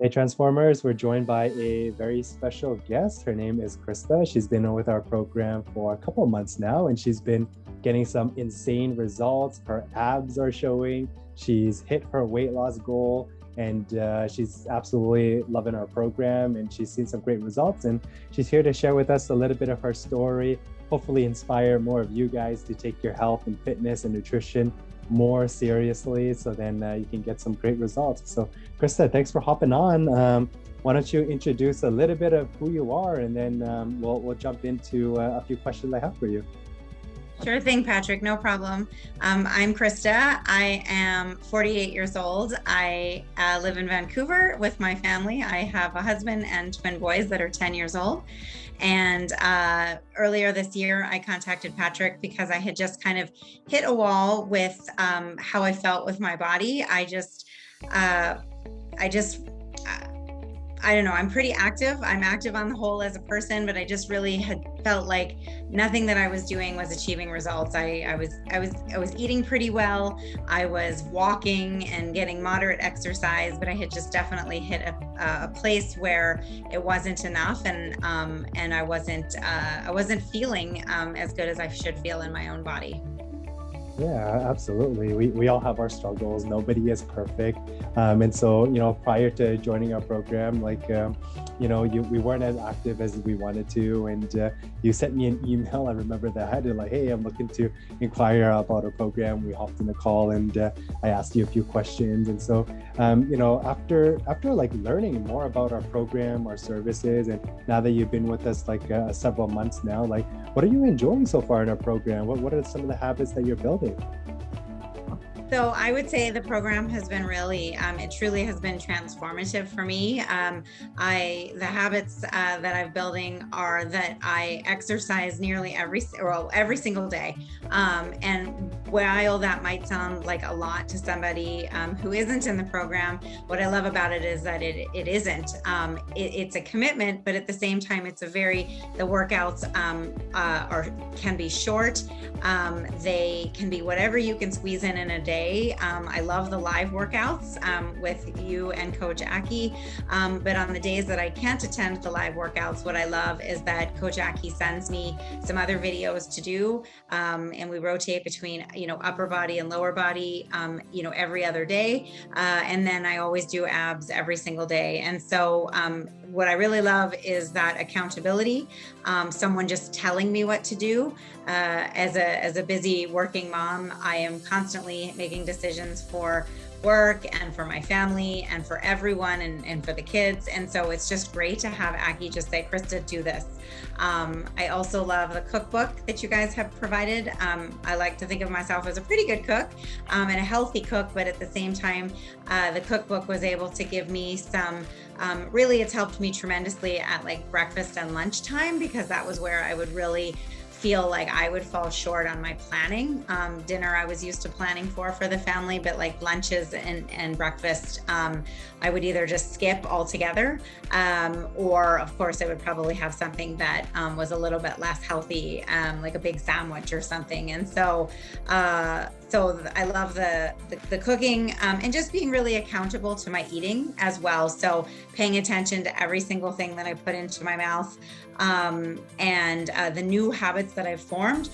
Hey Transformers, we're joined by a very special guest. Her name is Christa. She's been with our program for a couple of months now, and she's been getting some insane results. Her abs are showing. She's hit her weight loss goal, and she's absolutely loving our program. And she's seen some great results. And she's here to share with us a little bit of her story, hopefully inspire more of you guys to take your health and fitness and nutrition more seriously, so then you can get some great results. So Christa, thanks for hopping on. Why don't you introduce a little bit of who you are, and then we'll jump into a few questions I have for you. Sure thing, Patrick. No problem. I'm Christa. I am 48 years old. I live in Vancouver with my family. I have a husband and twin boys that are 10 years old. And earlier this year, I contacted Patrick because I had just kind of hit a wall with how I felt with my body. I don't know, I'm pretty active. I'm active on the whole as a person, but I just really had felt like nothing that I was doing was achieving results. I was eating pretty well. I was walking and getting moderate exercise, but I had just definitely hit a place where it wasn't enough, and I wasn't feeling as good as I should feel in my own body. Yeah, absolutely. We all have our struggles. Nobody is perfect. And so, prior to joining our program, we weren't as active as we wanted to. And you sent me an email. I remember that. And hey, I'm looking to inquire about our program. We hopped in a call, and I asked you a few questions. And so, after learning more about our program, our services, and now that you've been with us several months now, what are you enjoying so far in our program? What are some of the habits that you're building? So I would say the program has been really, it truly has been transformative for me. The habits that I'm building are that I exercise nearly every single day. And while that might sound like a lot to somebody who isn't in the program, what I love about it is that it isn't. It's a commitment, but at the same time, the workouts can be short. They can be whatever you can squeeze in a day. I love the live workouts with you and Coach Aki. But on the days that I can't attend the live workouts, what I love is that Coach Aki sends me some other videos to do. And we rotate between, upper body and lower body, every other day. And then I always do abs every single day. And so what I really love is that accountability, someone just telling me what to do. As a busy working mom, I am constantly making decisions for work and for my family and for everyone and for the kids. And so it's just great to have Aki just say, Christa, do this. I also love the cookbook that you guys have provided. I like to think of myself as a pretty good cook and a healthy cook, but at the same time, the cookbook was able to give me some really, it's helped me tremendously at breakfast and lunchtime, because that was where I would really feel like I would fall short on my planning. Dinner I was used to planning for the family, but lunches and breakfast, I would either just skip altogether, or of course I would probably have something that was a little bit less healthy, like a big sandwich or something. And so I love the cooking, and just being really accountable to my eating as well. So paying attention to every single thing that I put into my mouth, and the new habits that I've formed.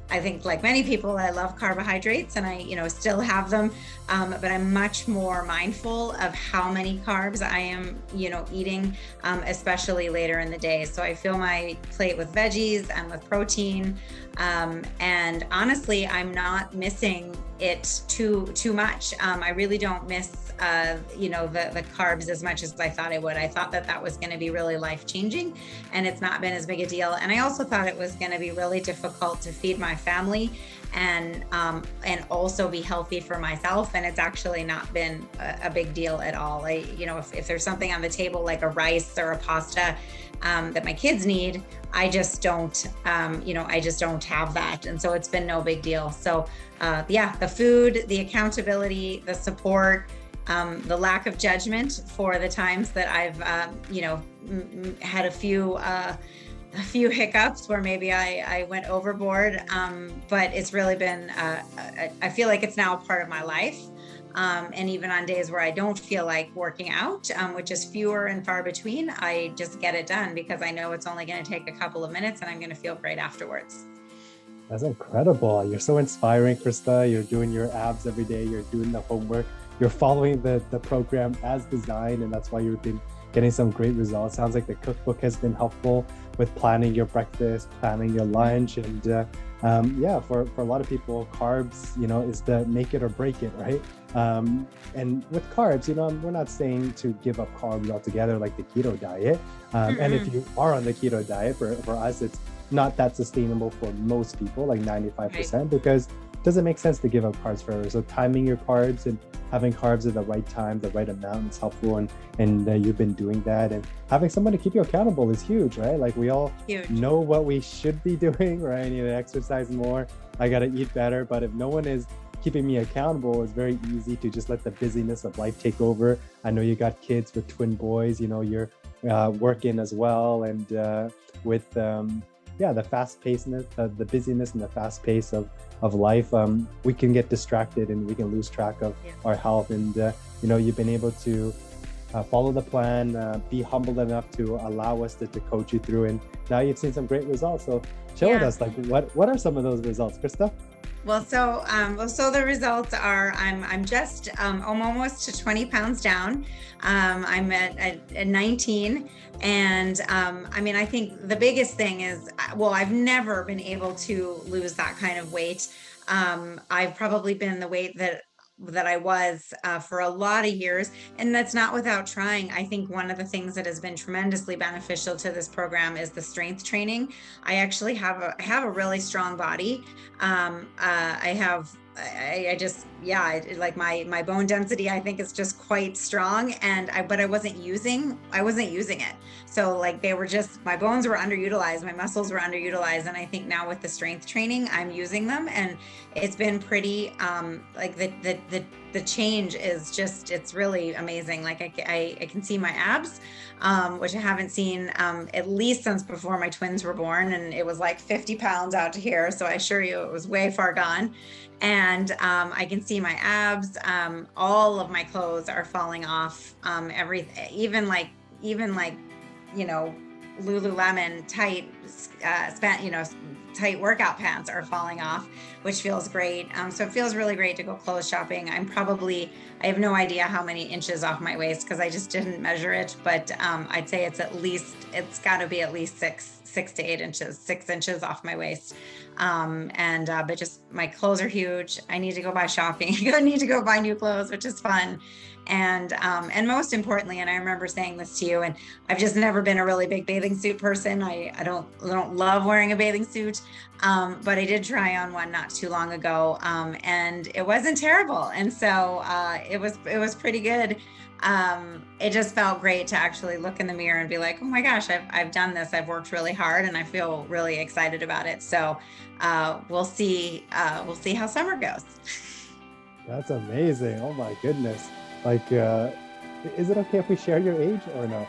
I think like many people, I love carbohydrates, and I, still have them. But I'm much more mindful of how many carbs I am, eating, especially later in the day. So I fill my plate with veggies and with protein. And honestly, I'm not missing it too much. I really don't miss, the carbs as much as I thought I would. I thought that was going to be really life-changing, and it's not been as big a deal. And I also thought it was going to be really difficult to feed my family and also be healthy for myself. And it's actually not been a big deal at all. If there's something on the table like a rice or a pasta that my kids need, I just don't have that. And so it's been no big deal. So the food, the accountability, the support, the lack of judgment for the times that I've, had a few hiccups where maybe I went overboard. But it's really been, I feel like it's now a part of my life. And even on days where I don't feel like working out, which is fewer and far between, I just get it done because I know it's only going to take a couple of minutes and I'm going to feel great afterwards. That's incredible. You're so inspiring, Christa. You're doing your abs every day. You're doing the homework. You're following the program as designed, and that's why you've been getting some great results. Sounds like the cookbook has been helpful with planning your breakfast, planning your lunch, and yeah, for a lot of people, carbs, is the make it or break it, right? And with carbs, we're not saying to give up carbs altogether like the keto diet. And if you are on the keto diet, for us, it's not that sustainable for most people, like 95%, right, because it doesn't make sense to give up carbs forever. So timing your carbs and having carbs at the right time, the right amount is helpful, and you've been doing that. And having someone to keep you accountable is huge, right? Like we all know what we should be doing, right? I need to exercise more, I got to eat better. But if no one is keeping me accountable, it's very easy to just let the busyness of life take over. I know you got kids with twin boys, you're working as well, and with the fast pacedness, the busyness and the fast pace of life, we can get distracted and we can lose track of our health. And you've been able to follow the plan, be humble enough to allow us to coach you through, and now you've seen some great results. So share with us, like what are some of those results, Christa? Well, so the results are I'm almost to 20 pounds down. I'm at 19. And I think the biggest thing is, I've never been able to lose that kind of weight. I've probably been the weight that I was for a lot of years, and that's not without trying. I think one of the things that has been tremendously beneficial to this program is the strength training. I actually have a really strong body. Like my bone density, I think, is just quite strong, but I wasn't using it. So like my bones were underutilized, my muscles were underutilized. And I think now with the strength training, I'm using them, and it's been pretty, like the change is just, it's really amazing. Like I can see my abs, which I haven't seen, at least since before my twins were born. And it was like 50 pounds out to here. So I assure you it was way far gone. And I can see my abs. All of my clothes are falling off. Even like Lululemon tight, tight workout pants are falling off, which feels great. So it feels really great to go clothes shopping. I have no idea how many inches off my waist because I just didn't measure it, but I'd say it's got to be at least 6 to 8 inches, 6 inches off my waist. But just my clothes are huge. I need to go buy shopping. I need to go buy new clothes, which is fun. And most importantly, and I remember saying this to you, and I've just never been a really big bathing suit person. I don't love wearing a bathing suit. But I did try on one not too long ago. And it wasn't terrible. And so, it was pretty good. It just felt great to actually look in the mirror and be like, oh my gosh, I've done this. I've worked really hard and I feel really excited about it. So, we'll see how summer goes. That's amazing. Oh my goodness. Like, is it okay if we share your age or no?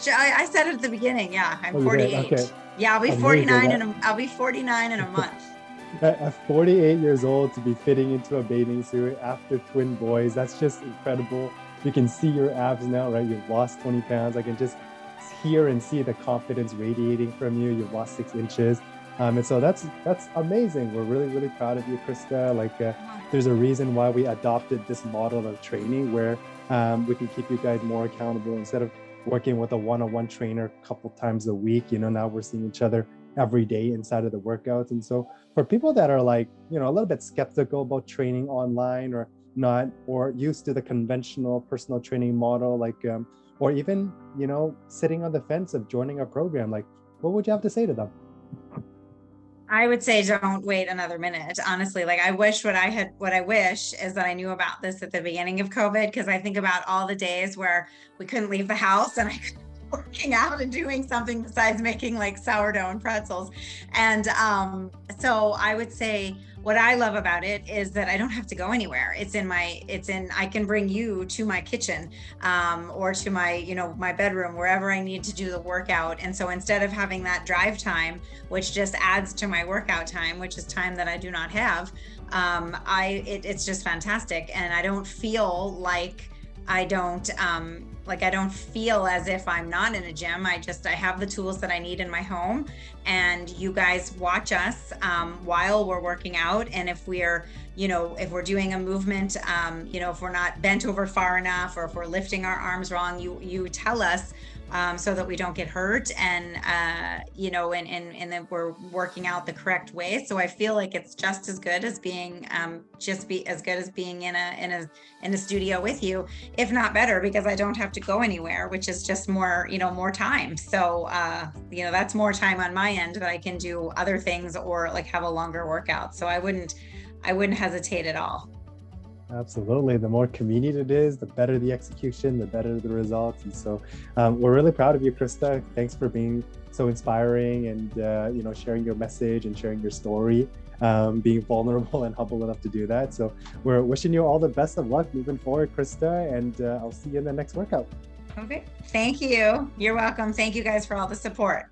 I said it at the beginning. Yeah, I'm 48. Okay. Yeah, I'll be 49 I'll be 49 in a month. At 48 years old to be fitting into a bathing suit after twin boys, that's just incredible. You can see your abs now, right? You've lost 20 pounds. I can just hear and see the confidence radiating from you. You've lost 6 inches. And so that's amazing. We're really, really proud of you, Christa. Like, there's a reason why we adopted this model of training where we can keep you guys more accountable instead of working with a one-on-one trainer a couple times a week. Now we're seeing each other every day inside of the workouts. And so for people that are like, a little bit skeptical about training online or not, or used to the conventional personal training model, like, or even, sitting on the fence of joining our program, like, what would you have to say to them? I would say don't wait another minute. Honestly, like I wish is that I knew about this at the beginning of COVID, because I think about all the days where we couldn't leave the house and I could be working out and doing something besides making like sourdough and pretzels. And so I would say what I love about it is that I don't have to go anywhere. I can bring you to my kitchen, or to my, my bedroom, wherever I need to do the workout. And so instead of having that drive time, which just adds to my workout time, which is time that I do not have, it's just fantastic. And I don't feel like I don't feel as if I'm not in a gym. I have the tools that I need in my home, and you guys watch us while we're working out. And if we're doing a movement, if we're not bent over far enough, or if we're lifting our arms wrong, you tell us, so that we don't get hurt, and that we're working out the correct way. So I feel like it's just as good as being in a studio with you, if not better, because I don't have to go anywhere, which is just more time. So that's more time on my end that I can do other things, or like have a longer workout. So I wouldn't hesitate at all. Absolutely. The more convenient it is, the better the execution, the better the results. And so we're really proud of you, Christa. Thanks for being so inspiring, and sharing your message and sharing your story, being vulnerable and humble enough to do that. So we're wishing you all the best of luck moving forward, Christa, and I'll see you in the next workout. Okay. Thank you. You're welcome. Thank you guys for all the support.